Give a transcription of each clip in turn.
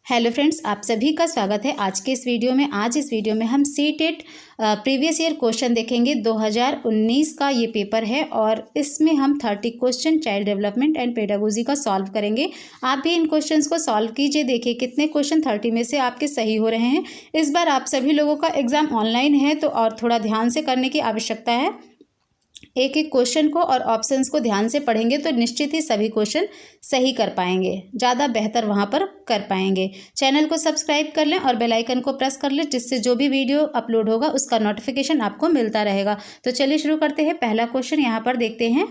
Hello friends, आप सभी का स्वागत है आज के इस वीडियो में। आज इस वीडियो में हम सीटेट प्रीवियस ईयर क्वेश्चन देखेंगे। 2019 का ये पेपर है और इसमें हम 30 question child development and pedagogy का सॉल्व करेंगे। आप भी इन क्वेश्चंस को सॉल्व कीजिए, देखिए कितने क्वेश्चन 30 में से आपके सही हो रहे हैं। इस बार आप सभी लोगों का एग्ज़ाम ऑनलाइन है तो और थोड़ा ध्यान से करने की आवश्यकता है। एक एक क्वेश्चन को और ऑप्शंस को ध्यान से पढ़ेंगे तो निश्चित ही सभी क्वेश्चन सही कर पाएंगे, ज़्यादा बेहतर वहाँ पर कर पाएंगे। चैनल को सब्सक्राइब कर लें और बेल आइकन को प्रेस कर लें, जिससे जो भी वीडियो अपलोड होगा उसका नोटिफिकेशन आपको मिलता रहेगा। तो चलिए शुरू करते हैं। पहला क्वेश्चन यहाँ पर देखते हैं।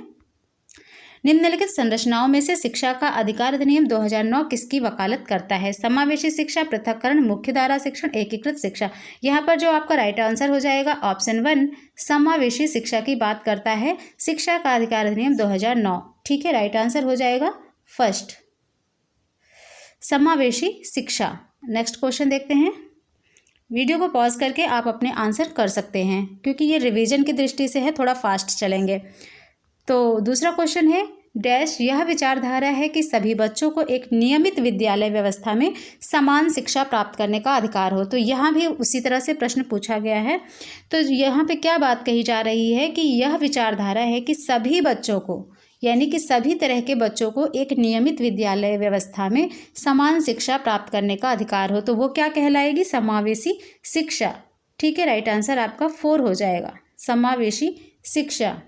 निम्नलिखित संरचनाओं में से शिक्षा का अधिकार अधिनियम 2009 किसकी वकालत करता है? समावेशी शिक्षा, पृथक्करण, मुख्यधारा शिक्षण, एकीकृत शिक्षा। यहाँ पर जो आपका राइट आंसर हो जाएगा ऑप्शन 1, समावेशी शिक्षा की बात करता है शिक्षा का अधिकार अधिनियम 2009। ठीक है, राइट आंसर हो जाएगा फर्स्ट, समावेशी शिक्षा। नेक्स्ट क्वेश्चन देखते हैं। वीडियो को पॉज करके आप अपने आंसर कर सकते हैं, क्योंकि ये रिवीजन की दृष्टि से है, थोड़ा फास्ट चलेंगे। तो दूसरा क्वेश्चन है डैश यह विचारधारा है कि सभी बच्चों को एक नियमित विद्यालय व्यवस्था में समान शिक्षा प्राप्त करने का अधिकार हो। तो यहाँ भी उसी तरह से प्रश्न पूछा गया है। तो यहाँ पे क्या बात कही जा रही है कि यह विचारधारा है कि सभी बच्चों को, यानी कि सभी तरह के बच्चों को एक नियमित विद्यालय व्यवस्था में समान शिक्षा प्राप्त करने का अधिकार हो। तो वो क्या कहलाएगी? समावेशी शिक्षा। ठीक है, राइट आंसर आपका 4 हो जाएगा, समावेशी शिक्षा।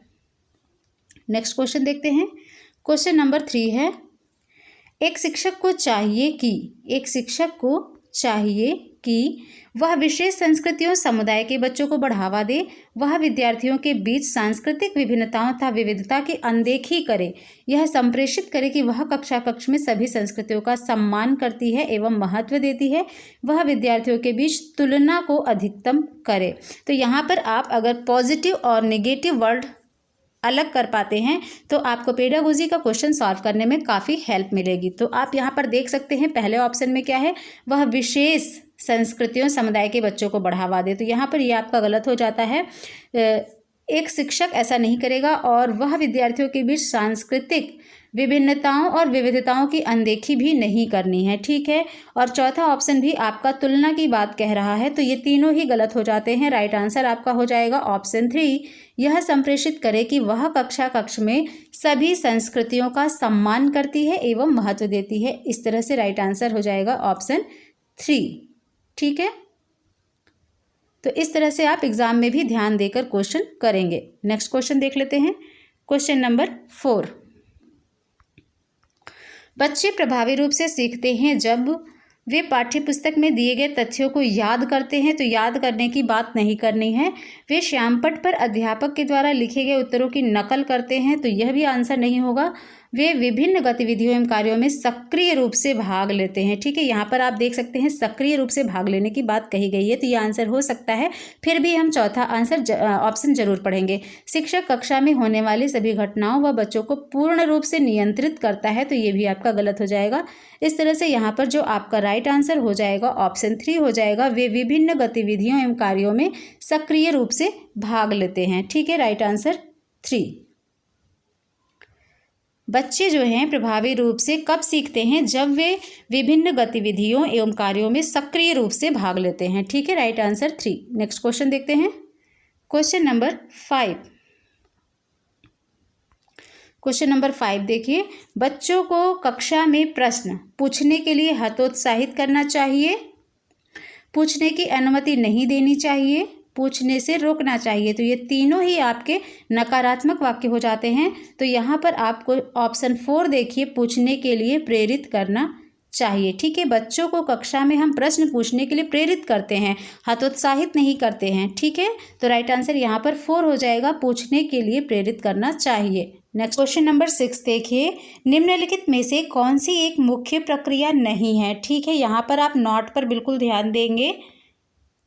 नेक्स्ट क्वेश्चन देखते हैं। क्वेश्चन नंबर 3 है एक शिक्षक को चाहिए कि वह विशेष संस्कृतियों समुदाय के बच्चों को बढ़ावा दे, वह विद्यार्थियों के बीच सांस्कृतिक विभिन्नताओं तथा विविधता की अनदेखी करे, यह संप्रेषित करे कि वह कक्ष में सभी संस्कृतियों का सम्मान करती है एवं महत्व देती है, वह विद्यार्थियों के बीच तुलना को अधिकतम करे। तो यहाँ पर आप अगर पॉजिटिव और नेगेटिव वर्ड अलग कर पाते हैं तो आपको पेडागोजी का क्वेश्चन सॉल्व करने में काफ़ी हेल्प मिलेगी। तो आप यहाँ पर देख सकते हैं पहले ऑप्शन में क्या है, वह विशेष संस्कृतियों समुदाय के बच्चों को बढ़ावा दे। तो यहाँ पर ये आपका गलत हो जाता है। एक शिक्षक ऐसा नहीं करेगा और वह विद्यार्थियों के बीच सांस्कृतिक विभिन्नताओं और विविधताओं की अनदेखी भी नहीं करनी है। ठीक है, और चौथा ऑप्शन भी आपका तुलना की बात कह रहा है। तो ये तीनों ही गलत हो जाते हैं। राइट आंसर आपका हो जाएगा ऑप्शन 3, यह संप्रेषित करे कि वह कक्ष में सभी संस्कृतियों का सम्मान करती है एवं महत्व देती है। इस तरह से राइट आंसर हो जाएगा ऑप्शन 3। ठीक है, तो इस तरह से आप एग्जाम में भी ध्यान देकर क्वेश्चन करेंगे। नेक्स्ट क्वेश्चन देख लेते हैं। क्वेश्चन नंबर 4, बच्चे प्रभावी रूप से सीखते हैं जब वे पाठ्यपुस्तक में दिए गए तथ्यों को याद करते हैं। तो याद करने की बात नहीं करनी है। वे श्यामपट्ट पर अध्यापक के द्वारा लिखे गए उत्तरों की नकल करते हैं। तो यह भी आंसर नहीं होगा। वे विभिन्न गतिविधियों एवं कार्यों में सक्रिय रूप से भाग लेते हैं। ठीक है, यहाँ पर आप देख सकते हैं सक्रिय रूप से भाग लेने की बात कही गई है, तो ये आंसर हो सकता है। फिर भी हम चौथा आंसर ऑप्शन जरूर पढ़ेंगे। शिक्षक कक्षा में होने वाली सभी घटनाओं व बच्चों को पूर्ण रूप से नियंत्रित करता है। तो ये भी आपका गलत हो जाएगा। इस तरह से यहाँ पर जो आपका राइट आंसर हो जाएगा ऑप्शन 3 हो जाएगा, वे विभिन्न गतिविधियों एवं कार्यों में सक्रिय रूप से भाग लेते हैं। ठीक है, राइट आंसर 3। बच्चे जो हैं प्रभावी रूप से कब सीखते हैं? जब वे विभिन्न गतिविधियों एवं कार्यों में सक्रिय रूप से भाग लेते हैं। ठीक है, राइट आंसर 3। नेक्स्ट क्वेश्चन देखते हैं। Question number 5। क्वेश्चन नंबर 5 देखिए, बच्चों को कक्षा में प्रश्न पूछने के लिए हतोत्साहित करना चाहिए, पूछने की अनुमति नहीं देनी चाहिए, पूछने से रोकना चाहिए। तो ये तीनों ही आपके नकारात्मक वाक्य हो जाते हैं। तो यहाँ पर आपको ऑप्शन 4 देखिए, पूछने के लिए प्रेरित करना चाहिए। ठीक है, बच्चों को कक्षा में हम प्रश्न पूछने के लिए प्रेरित करते हैं, हतोत्साहित नहीं करते हैं। ठीक है, तो राइट आंसर यहाँ पर 4 हो जाएगा, पूछने के लिए प्रेरित करना चाहिए। नेक्स्ट क्वेश्चन नंबर 6 देखिए, निम्नलिखित में से कौन सी एक मुख्य प्रक्रिया नहीं है? ठीक है, यहाँ पर आप नोट पर बिल्कुल ध्यान देंगे,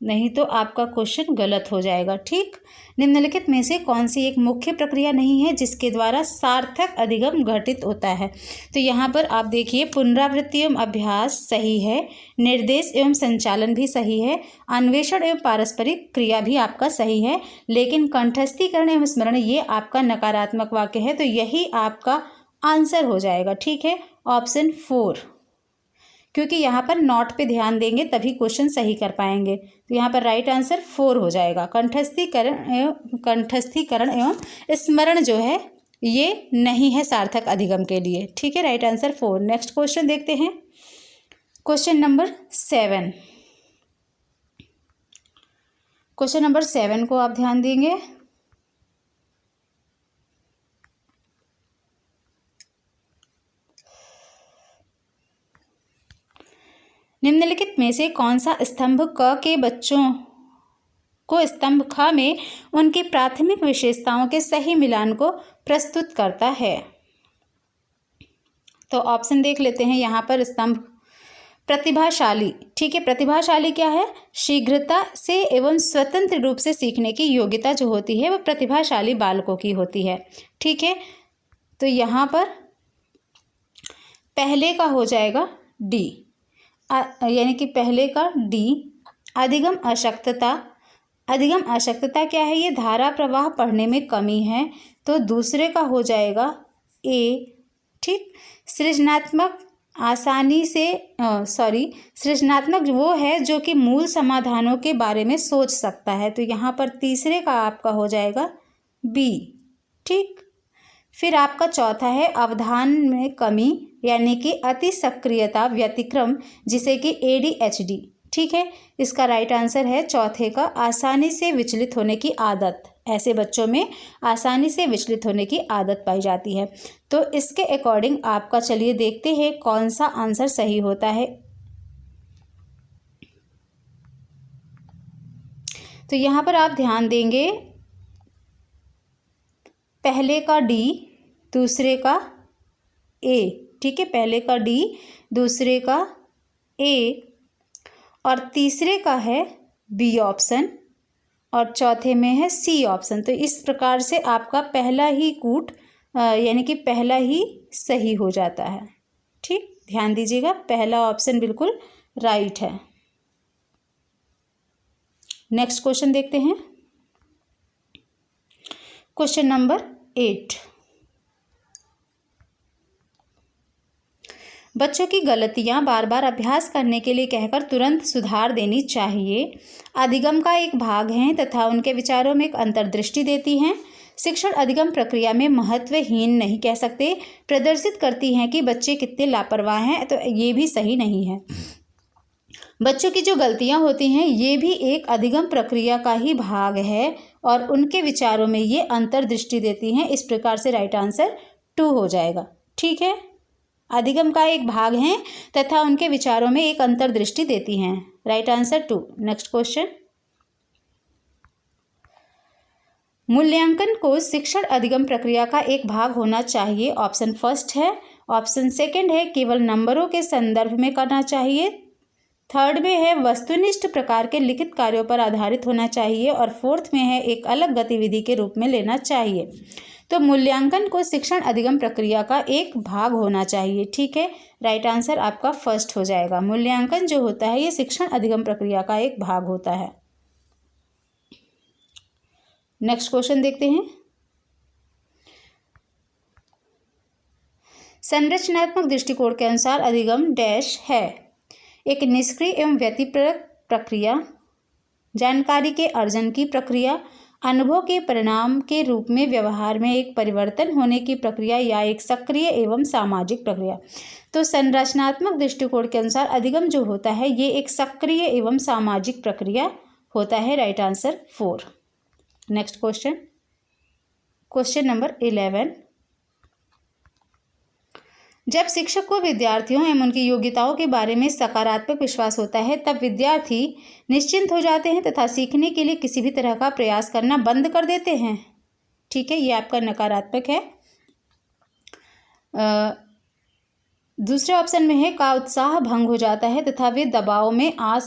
नहीं तो आपका क्वेश्चन गलत हो जाएगा। ठीक, निम्नलिखित में से कौन सी एक मुख्य प्रक्रिया नहीं है जिसके द्वारा सार्थक अधिगम घटित होता है? तो यहाँ पर आप देखिए, पुनरावृत्ति एवं अभ्यास सही है, निर्देश एवं संचालन भी सही है, अन्वेषण एवं पारस्परिक क्रिया भी आपका सही है, लेकिन कंठस्थीकरण एवं स्मरण ये आपका नकारात्मक वाक्य है। तो यही आपका आंसर हो जाएगा। ठीक है, ऑप्शन 4, क्योंकि यहाँ पर नॉट पे ध्यान देंगे तभी क्वेश्चन सही कर पाएंगे। तो यहाँ पर राइट आंसर 4 हो जाएगा। कंठस्थीकरण एवं स्मरण जो है ये नहीं है सार्थक अधिगम के लिए। ठीक है, राइट आंसर 4। नेक्स्ट क्वेश्चन देखते हैं, क्वेश्चन नंबर 7। क्वेश्चन नंबर 7 को आप ध्यान देंगे। निम्नलिखित में से कौन सा स्तंभ क के बच्चों को स्तंभ ख में उनकी प्राथमिक विशेषताओं के सही मिलान को प्रस्तुत करता है? तो ऑप्शन देख लेते हैं यहाँ पर। स्तंभ प्रतिभाशाली, ठीक है, प्रतिभाशाली क्या है? शीघ्रता से एवं स्वतंत्र रूप से सीखने की योग्यता जो होती है वह प्रतिभाशाली बालकों की होती है। ठीक है, तो यहाँ पर पहले का हो जाएगा डी, यानी कि पहले का डी। अधिगम अशक्तता, अधिगम अशक्तता क्या है? ये धारा प्रवाह पढ़ने में कमी है, तो दूसरे का हो जाएगा ए। ठीक, सृजनात्मक आसानी से सृजनात्मक वो है जो कि मूल समाधानों के बारे में सोच सकता है, तो यहाँ पर तीसरे का आपका हो जाएगा बी। ठीक, फिर आपका चौथा है अवधान में कमी, यानी कि अति सक्रियता व्यतिक्रम, जिसे कि ADHD। ठीक है, इसका राइट आंसर है चौथे का आसानी से विचलित होने की आदत। ऐसे बच्चों में आसानी से विचलित होने की आदत पाई जाती है। तो इसके अकॉर्डिंग आपका चलिए देखते हैं कौन सा आंसर सही होता है। तो यहाँ पर आप ध्यान देंगे, पहले का डी, दूसरे का ए। ठीक है, पहले का डी, दूसरे का ए, और तीसरे का है बी ऑप्शन, और चौथे में है सी ऑप्शन। तो इस प्रकार से आपका पहला ही कूट यानी कि पहला ही सही हो जाता है। ठीक, ध्यान दीजिएगा, पहला ऑप्शन बिल्कुल राइट है। नेक्स्ट क्वेश्चन देखते हैं, क्वेश्चन नंबर 8। बच्चों की गलतियां बार बार अभ्यास करने के लिए कहकर तुरंत सुधार देनी चाहिए। अधिगम का एक भाग हैं तथा उनके विचारों में एक अंतर्दृष्टि देती हैं। शिक्षण अधिगम प्रक्रिया में महत्वहीन नहीं कह सकते, प्रदर्शित करती हैं कि बच्चे कितने लापरवाह हैं, तो ये भी सही नहीं है। बच्चों की जो गलतियां होती हैं ये भी एक अधिगम प्रक्रिया का ही भाग है और उनके विचारों में ये अंतर्दृष्टि देती हैं। इस प्रकार से राइट आंसर 2 हो जाएगा। ठीक है, अधिगम का एक भाग हैं तथा उनके विचारों में एक अंतर्दृष्टि देती हैं। Right answer 2। नेक्स्ट क्वेश्चन, मूल्यांकन को शिक्षण अधिगम प्रक्रिया का एक भाग होना चाहिए। ऑप्शन फर्स्ट है, ऑप्शन सेकंड है केवल नंबरों के संदर्भ में करना चाहिए, थर्ड में है वस्तुनिष्ठ प्रकार के लिखित कार्यों पर आधारित होना चाहिए, और फोर्थ में है एक अलग गतिविधि के रूप में लेना चाहिए। तो मूल्यांकन को शिक्षण अधिगम प्रक्रिया का एक भाग होना चाहिए। ठीक है, राइट आंसर आपका फर्स्ट हो जाएगा। मूल्यांकन जो होता है ये शिक्षण अधिगम प्रक्रिया का एक भाग होता है। नेक्स्ट क्वेश्चन देखते हैं, संरचनात्मक दृष्टिकोण के अनुसार अधिगम डैश है। एक निष्क्रिय एवं व्यतिपरक प्रक्रिया, जानकारी के अर्जन की प्रक्रिया, अनुभव के परिणाम के रूप में व्यवहार में एक परिवर्तन होने की प्रक्रिया, या एक सक्रिय एवं सामाजिक प्रक्रिया। तो संरचनात्मक दृष्टिकोण के अनुसार अधिगम जो होता है ये एक सक्रिय एवं सामाजिक प्रक्रिया होता है। Right answer 4। Next question, question number 11। जब शिक्षक को विद्यार्थियों एवं उनकी योग्यताओं के बारे में सकारात्मक विश्वास होता है तब विद्यार्थी निश्चिंत हो जाते हैं तथा सीखने के लिए किसी भी तरह का प्रयास करना बंद कर देते हैं। ठीक है, ये आपका नकारात्मक है। दूसरे ऑप्शन में है का उत्साह भंग हो जाता है तथा वे दबाव में आ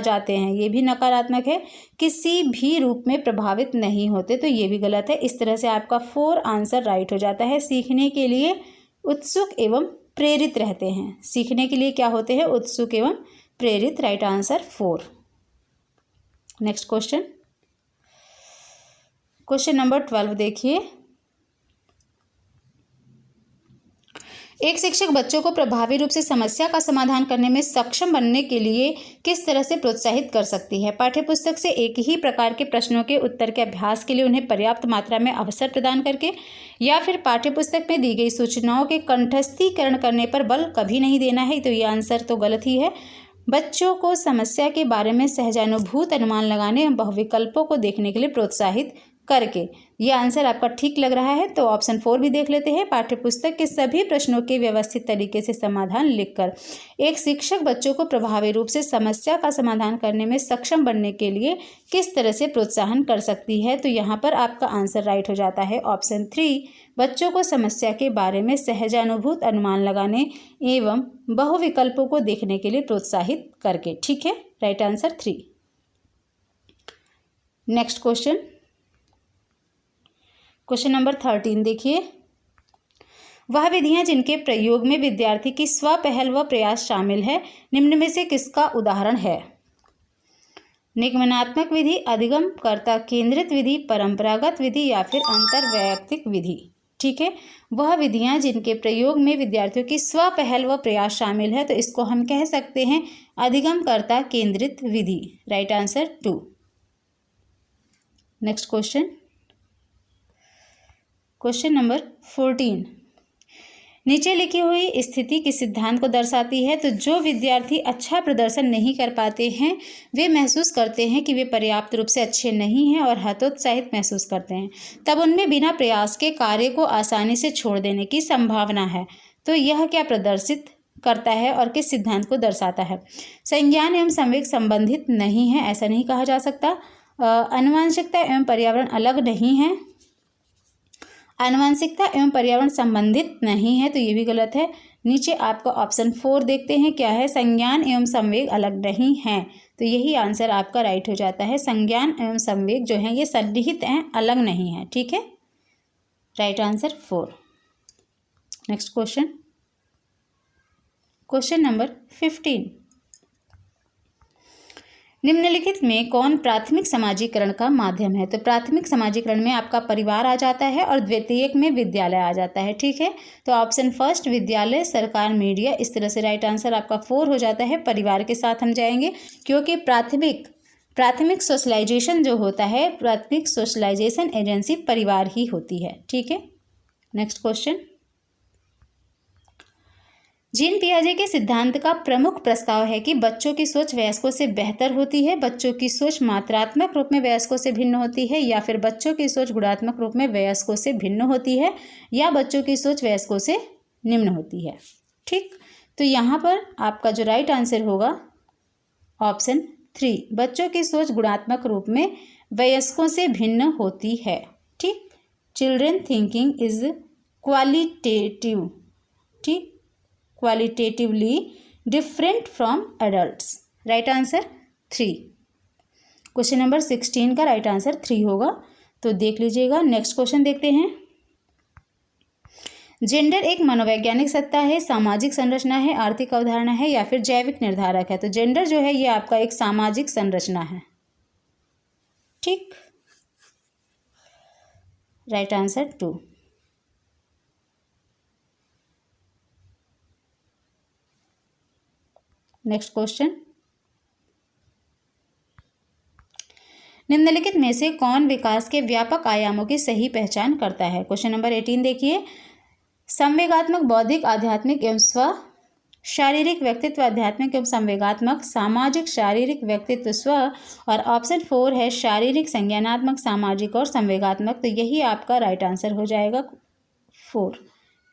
जाते हैं, ये भी नकारात्मक है। किसी भी रूप में प्रभावित नहीं होते, तो ये भी गलत है। इस तरह से आपका 4 आंसर राइट हो जाता है। सीखने के लिए उत्सुक एवं प्रेरित रहते हैं, सीखने के लिए क्या होते हैं? उत्सुक एवं प्रेरित। Right answer 4। Next question, question number 12 देखिए। एक शिक्षक बच्चों को प्रभावी रूप से समस्या का समाधान करने में सक्षम बनने के लिए किस तरह से प्रोत्साहित कर सकती है? पाठ्यपुस्तक से एक ही प्रकार के प्रश्नों के उत्तर के अभ्यास के लिए उन्हें पर्याप्त मात्रा में अवसर प्रदान करके, या फिर पाठ्यपुस्तक में दी गई सूचनाओं के कंठस्थीकरण करने पर बल कभी नहीं देना है। तो ये आंसर तो गलत ही है। बच्चों को समस्या के बारे में सहजानुभूत अनुमान लगाने एवं बहुविकल्पों को देखने के लिए प्रोत्साहित करके, यह आंसर आपका ठीक लग रहा है। तो ऑप्शन 4 भी देख लेते हैं। पाठ्यपुस्तक के सभी प्रश्नों के व्यवस्थित तरीके से समाधान लिखकर एक शिक्षक बच्चों को प्रभावी रूप से समस्या का समाधान करने में सक्षम बनने के लिए किस तरह से प्रोत्साहन कर सकती है? तो यहाँ पर आपका आंसर राइट हो जाता है ऑप्शन 3, बच्चों को समस्या के बारे में सहजानुभूत अनुमान लगाने एवं बहुविकल्पों को देखने के लिए प्रोत्साहित करके। ठीक है, right answer 3। Next question number 13 देखिए। वह विधियां जिनके प्रयोग में विद्यार्थी की स्वपहल व प्रयास शामिल है, निम्न में से किसका उदाहरण है? निगमनात्मक विधि, अधिगमकर्ता केंद्रित विधि, परंपरागत विधि या फिर अंतर्वैयक्तिक विधि। ठीक है, वह विधियां जिनके प्रयोग में विद्यार्थियों की स्वपहल व प्रयास शामिल है, तो इसको हम कह सकते हैं अधिगमकर्ता केंद्रित विधि। Right answer 2। Next question number 14। नीचे लिखी हुई स्थिति किस सिद्धांत को दर्शाती है? तो जो विद्यार्थी अच्छा प्रदर्शन नहीं कर पाते हैं वे महसूस करते हैं कि वे पर्याप्त रूप से अच्छे नहीं हैं और हतोत्साहित महसूस करते हैं, तब उनमें बिना प्रयास के कार्य को आसानी से छोड़ देने की संभावना है। तो यह क्या प्रदर्शित करता है और किस सिद्धांत को दर्शाता है? संज्ञान एवं संवेग संबंधित नहीं है, ऐसा नहीं कहा जा सकता। आनुवंशिकता एवं पर्यावरण अलग नहीं है, आनुवंशिकता एवं पर्यावरण संबंधित नहीं है, तो ये भी गलत है। नीचे आपका ऑप्शन 4 देखते हैं क्या है? संज्ञान एवं संवेग अलग नहीं है, तो यही आंसर आपका राइट हो जाता है। संज्ञान एवं संवेग जो है ये सन्निहित हैं, अलग नहीं है। ठीक है, right answer 4। Next question number 15। निम्नलिखित में कौन प्राथमिक समाजीकरण का माध्यम है? तो प्राथमिक समाजीकरण में आपका परिवार आ जाता है और द्वितीयक में विद्यालय आ जाता है। ठीक है, तो ऑप्शन फर्स्ट विद्यालय, सरकार, मीडिया, इस तरह से राइट आंसर आपका 4 हो जाता है। परिवार के साथ हम जाएंगे क्योंकि प्राथमिक सोशलाइजेशन जो होता है, प्राथमिक सोशलाइजेशन एजेंसी परिवार ही होती है। ठीक है, नेक्स्ट क्वेश्चन। जीन पियाजे के सिद्धांत का प्रमुख प्रस्ताव है कि बच्चों की सोच वयस्कों से बेहतर होती है, बच्चों की सोच मात्रात्मक रूप में वयस्कों से भिन्न होती है, या फिर बच्चों की सोच गुणात्मक रूप में वयस्कों से भिन्न होती है, या बच्चों की सोच वयस्कों से निम्न होती है। ठीक, तो यहाँ पर आपका जो राइट आंसर होगा ऑप्शन 3, बच्चों की सोच गुणात्मक रूप में वयस्कों से भिन्न होती है। ठीक, चिल्ड्रन थिंकिंग इज क्वालिटेटिव, ठीक, qualitatively different from adults. Right answer 3। Question number 16 का राइट आंसर 3 होगा, तो देख लीजिएगा। नेक्स्ट क्वेश्चन देखते हैं। जेंडर एक मनोवैज्ञानिक सत्ता है, सामाजिक संरचना है, आर्थिक अवधारणा है या फिर जैविक निर्धारक है? तो जेंडर जो है ये आपका एक सामाजिक संरचना है। ठीक, राइट आंसर 2। Next question. निम्नलिखित में से कौन विकास के व्यापक आयामों की सही पहचान करता है? क्वेश्चन नंबर 18 देखिए। संवेगात्मक, बौद्धिक, आध्यात्मिक एवं स्व, शारीरिक व्यक्तित्व, आध्यात्मिक एवं संवेगात्मक, सामाजिक, शारीरिक, व्यक्तित्व, स्व, और ऑप्शन 4 है शारीरिक, संज्ञानात्मक, सामाजिक और संवेगात्मक। तो यही आपका राइट आंसर हो जाएगा 4,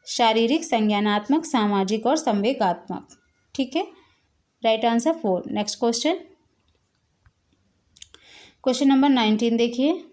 शारीरिक, संज्ञानात्मक, सामाजिक और संवेगात्मक। ठीक है, right answer 4। Next question number 19 देखिए।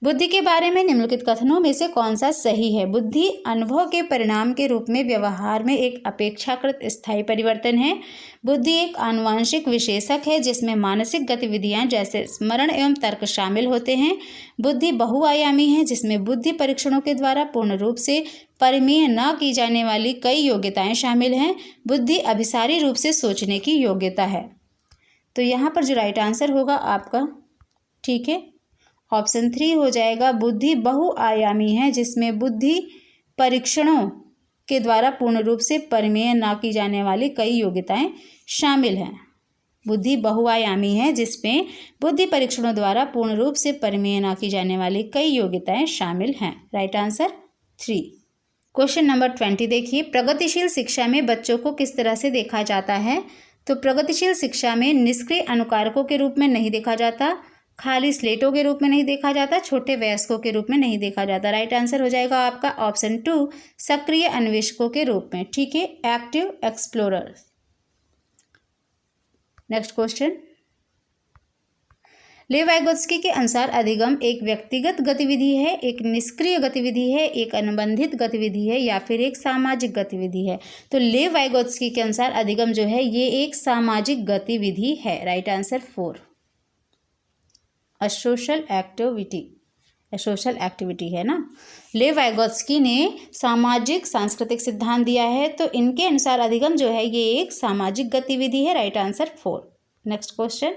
बुद्धि के बारे में निम्नलिखित कथनों में से कौन सा सही है? बुद्धि अनुभव के परिणाम के रूप में व्यवहार में एक अपेक्षाकृत स्थायी परिवर्तन है। बुद्धि एक आनुवांशिक विशेषक है जिसमें मानसिक गतिविधियां जैसे स्मरण एवं तर्क शामिल होते हैं। बुद्धि बहुआयामी है जिसमें बुद्धि परीक्षणों के द्वारा पूर्ण रूप से परिमेय न की जाने वाली कई योग्यताएं शामिल हैं। बुद्धि अभिसारी रूप से सोचने की योग्यता है। तो यहाँ पर जो राइट आंसर होगा आपका, ठीक है, ऑप्शन 3 हो जाएगा। बुद्धि बहुआयामी है जिसमें बुद्धि परीक्षणों के द्वारा पूर्ण रूप से परिमेय न की जाने वाली कई योग्यताएं शामिल हैं। बुद्धि बहुआयामी है जिसमें बुद्धि परीक्षणों द्वारा पूर्ण रूप से परिमेय न की जाने वाली कई योग्यताएं शामिल हैं। Right answer 3। क्वेश्चन नंबर 20 देखिए, प्रगतिशील शिक्षा में बच्चों को किस तरह से देखा जाता है? तो प्रगतिशील शिक्षा में निष्क्रिय अनुकारकों के रूप में नहीं देखा जाता, खाली स्लेटों के रूप में नहीं देखा जाता, छोटे वयस्कों के रूप में नहीं देखा जाता। राइट आंसर हो जाएगा आपका ऑप्शन 2, सक्रिय अन्वेषकों के रूप में। ठीक है, एक्टिव एक्सप्लोरर। नेक्स्ट क्वेश्चन, लेव वाइगोत्स्की के अनुसार अधिगम एक व्यक्तिगत गतिविधि है, एक निष्क्रिय गतिविधि है, एक अनुबंधित गतिविधि है या फिर एक सामाजिक गतिविधि है? तो लेव वाइगोत्स्की के अनुसार अधिगम जो है ये एक सामाजिक गतिविधि है। Right answer 4, a social activity है ना। लेव वाइगोत्स्की ने सामाजिक सांस्कृतिक सिद्धांत दिया है, तो इनके अनुसार अधिगम जो है ये एक सामाजिक गतिविधि है। Right answer 4। नेक्स्ट क्वेश्चन,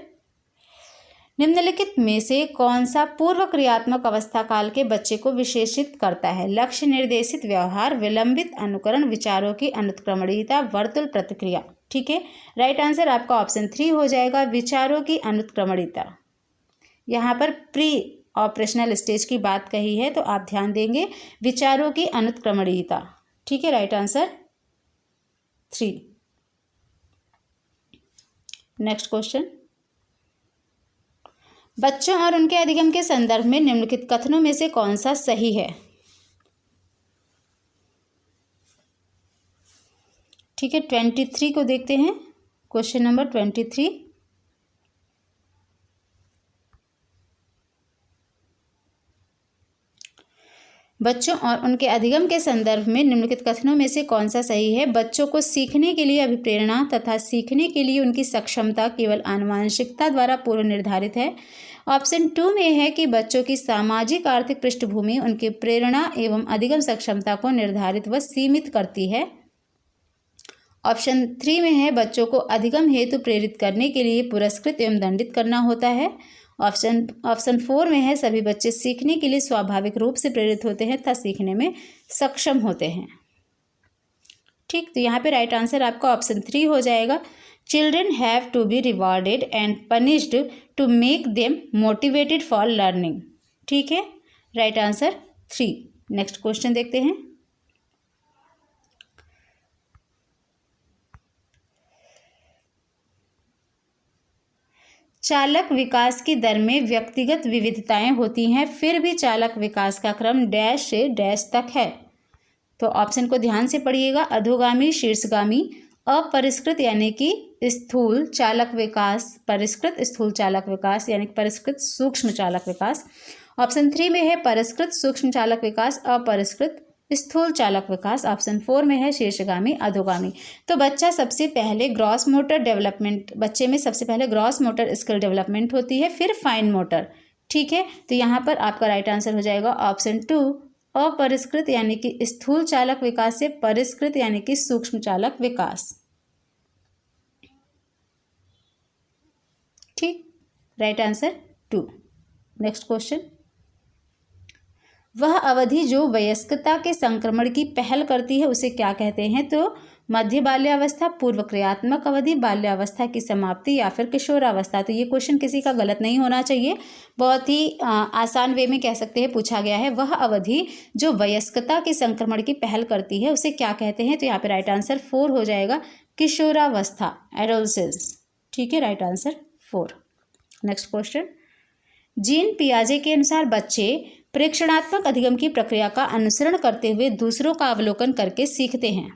निम्नलिखित में से कौन सा पूर्व क्रियात्मक अवस्था काल के बच्चे को विशेषित करता है? लक्ष्य निर्देशित व्यवहार, विलंबित अनुकरण, विचारों की अनुत्क्रमणीयता, वर्तुल प्रतिक्रिया। ठीक है, राइट आंसर आपका ऑप्शन 3 हो जाएगा, विचारों की अनुत्क्रमणीयता। यहाँ पर प्री ऑपरेशनल स्टेज की बात कही है तो आप ध्यान देंगे, विचारों की अनुत्क्रमणीयता। ठीक है, राइट आंसर 3। नेक्स्ट क्वेश्चन, बच्चों और उनके अधिगम के संदर्भ में निम्नलिखित कथनों में से कौन सा सही है? ठीक है, 23 को देखते हैं। क्वेश्चन नंबर 23, बच्चों और उनके अधिगम के संदर्भ में निम्नलिखित कथनों में से कौन सा सही है? बच्चों को सीखने के लिए अभिप्रेरणा तथा सीखने के लिए उनकी सक्षमता केवल आनुवांशिकता द्वारा पूर्व निर्धारित है। ऑप्शन 2 में है कि बच्चों की सामाजिक आर्थिक पृष्ठभूमि उनकी प्रेरणा एवं अधिगम सक्षमता को निर्धारित व सीमित करती है। ऑप्शन 3 में है बच्चों को अधिगम हेतु प्रेरित करने के लिए पुरस्कृत एवं दंडित करना होता है। ऑप्शन 4 में है सभी बच्चे सीखने के लिए स्वाभाविक रूप से प्रेरित होते हैं तथा सीखने में सक्षम होते हैं। ठीक, तो यहाँ पे राइट आंसर आपका ऑप्शन 3 हो जाएगा, children have to be rewarded and punished to make them motivated for learning. ठीक है, राइट आंसर 3। नेक्स्ट क्वेश्चन देखते हैं, चालक विकास की दर में व्यक्तिगत विविधताएं होती हैं, फिर भी चालक विकास का क्रम डैश से डैश तक है। तो ऑप्शन को ध्यान से पढ़िएगा, अधोगामी, शीर्षगामी, अपरिष्कृत यानी कि स्थूल चालक विकास, परिष्कृत स्थूल चालक विकास यानी परिष्कृत सूक्ष्म चालक विकास। ऑप्शन 3 में है परिष्कृत सूक्ष्म चालक विकास, अपरिष्कृत स्थूल चालक विकास। ऑप्शन 4 में है शीर्षगामी, अधोगामी। तो बच्चे में सबसे पहले ग्रॉस मोटर स्किल डेवलपमेंट होती है, फिर फाइन मोटर। ठीक है, तो यहाँ पर आपका राइट आंसर हो जाएगा ऑप्शन 2, अपरिष्कृत यानी कि स्थूल चालक विकास से परिष्कृत यानी कि सूक्ष्म चालक विकास। ठीक, राइट आंसर 2। नेक्स्ट क्वेश्चन, वह अवधि जो वयस्कता के संक्रमण की पहल करती है उसे क्या कहते हैं? तो मध्य बाल्यावस्था, पूर्व क्रियात्मक अवधि, बाल्यावस्था की समाप्ति या फिर किशोरावस्था। तो ये क्वेश्चन किसी का गलत नहीं होना चाहिए, बहुत ही आसान वे में कह सकते हैं पूछा गया है। वह अवधि जो वयस्कता के संक्रमण की पहल करती है उसे क्या कहते हैं? तो यहाँ पे राइट आंसर 4 हो जाएगा, किशोरावस्था, एडोलसेंस। ठीक है, right answer 4। Next question, Jean पियाजे के अनुसार बच्चे प्रेक्षणात्मक अधिगम की प्रक्रिया का अनुसरण करते हुए दूसरों का अवलोकन करके सीखते हैं।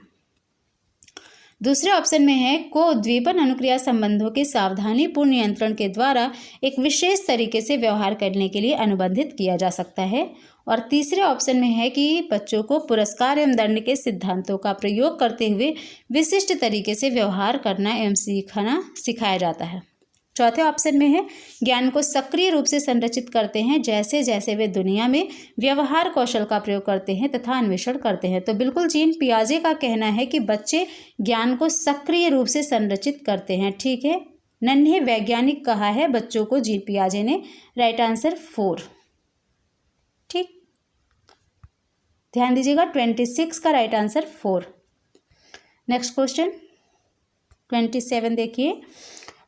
दूसरे ऑप्शन में है को उद्दीपन अनुक्रिया संबंधों के सावधानीपूर्ण नियंत्रण के द्वारा एक विशेष तरीके से व्यवहार करने के लिए अनुबंधित किया जा सकता है। और तीसरे ऑप्शन में है कि बच्चों को पुरस्कार एवं दंड के सिद्धांतों का प्रयोग करते हुए विशिष्ट तरीके से व्यवहार करना एवं सीखना सिखाया जाता है। चौथे ऑप्शन में है ज्ञान को सक्रिय रूप से संरचित करते हैं जैसे जैसे वे दुनिया में व्यवहार कौशल का प्रयोग करते हैं तथा अन्वेषण करते हैं। तो बिल्कुल जीन पियाजे का कहना है कि बच्चे ज्ञान को सक्रिय रूप से संरचित करते हैं। ठीक है, नन्हे वैज्ञानिक कहा है बच्चों को जीन पियाजे ने। Right answer 4। ठीक, ध्यान दीजिएगा 26 का राइट आंसर 4। नेक्स्ट क्वेश्चन 27 देखिए,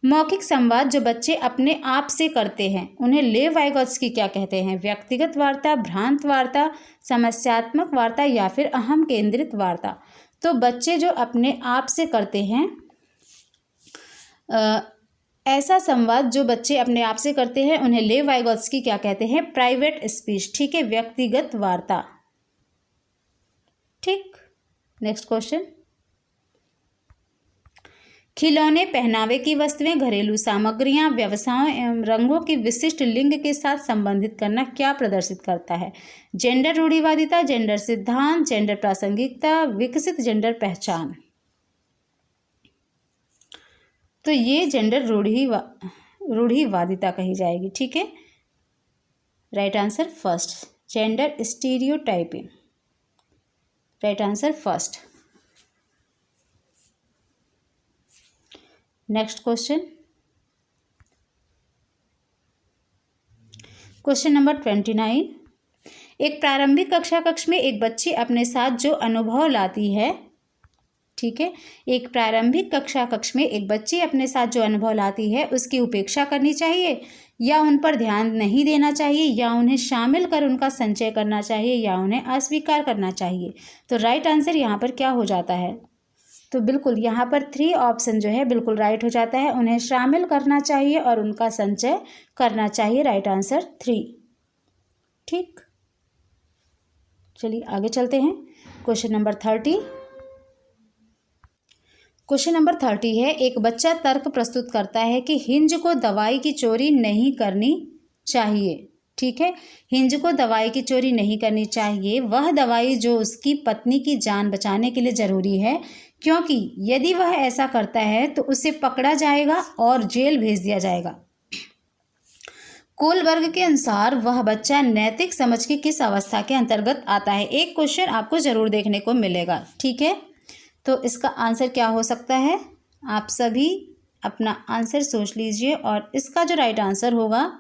मौखिक संवाद जो बच्चे अपने आप से करते हैं उन्हें लेव वाइगोत्स्की क्या कहते हैं? व्यक्तिगत वार्ता, भ्रांत वार्ता, समस्यात्मक वार्ता या फिर अहम केंद्रित वार्ता। तो बच्चे जो अपने आप से करते हैं, ऐसा संवाद जो बच्चे अपने आप से करते हैं उन्हें लेव वाइगोत्स्की क्या कहते हैं? Private speech. ठीक है, व्यक्तिगत वार्ता। ठीक, नेक्स्ट क्वेश्चन, खिलौने, पहनावे की वस्तुएं, घरेलू सामग्रियां, व्यवसायों एवं रंगों की विशिष्ट लिंग के साथ संबंधित करना क्या प्रदर्शित करता है? जेंडर रूढ़िवादिता, जेंडर सिद्धांत, जेंडर प्रासंगिकता, विकसित जेंडर पहचान। तो ये जेंडर रूढ़िवादिता कही जाएगी। ठीक है, right answer first, gender stereotyping. Right answer first. Next question, question number 29, एक प्रारंभिक कक्षा कक्ष में एक बच्ची अपने साथ जो अनुभव लाती है, ठीक है, एक प्रारंभिक कक्षा कक्ष में एक बच्ची अपने साथ जो अनुभव लाती है उसकी उपेक्षा करनी चाहिए या उन पर ध्यान नहीं देना चाहिए या उन्हें शामिल कर उनका संचय करना चाहिए या उन्हें अस्वीकार करना चाहिए? तो राइट आंसर यहाँ पर क्या हो जाता है? तो बिल्कुल यहाँ पर 3 ऑप्शन जो है बिल्कुल राइट हो जाता है। उन्हें शामिल करना चाहिए और उनका संचय करना चाहिए। Right answer 3। ठीक, चलिए आगे चलते हैं। Question number 30। क्वेश्चन नंबर 30 है, एक बच्चा तर्क प्रस्तुत करता है कि हिंज को दवाई की चोरी नहीं करनी चाहिए। ठीक है, हिंज को दवाई की चोरी नहीं करनी चाहिए, वह दवाई जो उसकी पत्नी की जान बचाने के लिए जरूरी है, क्योंकि यदि वह ऐसा करता है तो उसे पकड़ा जाएगा और जेल भेज दिया जाएगा। कोलबर्ग के अनुसार वह बच्चा नैतिक समझ की किस अवस्था के अंतर्गत आता है? एक क्वेश्चन आपको जरूर देखने को मिलेगा। ठीक है, तो इसका आंसर क्या हो सकता है? आप सभी अपना आंसर सोच लीजिए और इसका जो राइट आंसर होगा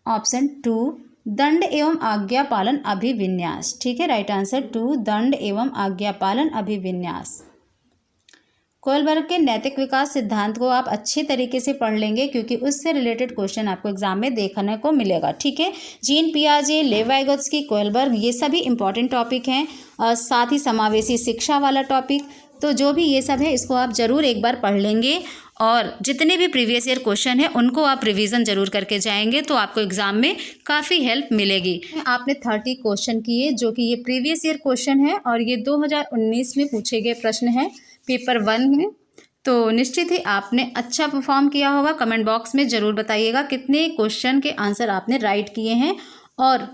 ऑप्शन 2, दंड एवं आज्ञा पालन अभिविन्यास। ठीक है, राइट आंसर 2, दंड एवं आज्ञा पालन अभिविन्यास। कोलबर्ग के नैतिक विकास सिद्धांत को आप अच्छे तरीके से पढ़ लेंगे क्योंकि उससे रिलेटेड क्वेश्चन आपको एग्जाम में देखने को मिलेगा। ठीक है, जीन पियाजे, लेव वाइगोत्स्की, कोलबर्ग, ये सभी इंपॉर्टेंट टॉपिक हैं और साथ ही समावेशी शिक्षा वाला टॉपिक। तो जो भी ये सब है इसको आप ज़रूर एक बार पढ़ लेंगे और जितने भी प्रीवियस ईयर क्वेश्चन है उनको आप रिवीजन जरूर करके जाएंगे तो आपको एग्जाम में काफ़ी हेल्प मिलेगी। आपने 30 क्वेश्चन किए जो कि ये प्रीवियस ईयर क्वेश्चन है और ये 2019 में पूछे गए प्रश्न हैं पेपर 1 में। तो निश्चित ही आपने अच्छा परफॉर्म किया होगा। कमेंट बॉक्स में ज़रूर बताइएगा कितने क्वेश्चन के आंसर आपने राइट किए हैं और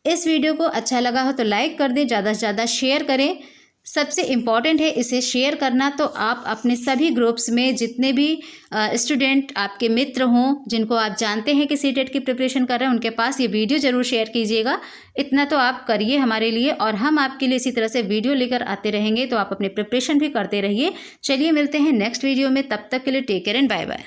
इस वीडियो को अच्छा लगा हो तो लाइक कर दें, ज़्यादा से ज़्यादा शेयर करें। सबसे इम्पॉर्टेंट है इसे शेयर करना। तो आप अपने सभी ग्रुप्स में जितने भी स्टूडेंट आपके मित्र हों जिनको आप जानते हैं कि सीटेट की प्रिपरेशन कर रहे हैं उनके पास ये वीडियो ज़रूर शेयर कीजिएगा। इतना तो आप करिए हमारे लिए और हम आपके लिए इसी तरह से वीडियो लेकर आते रहेंगे तो आप अपने प्रिपरेशन भी करते रहिए। चलिए मिलते हैं नेक्स्ट वीडियो में, तब तक के लिए take care and bye bye.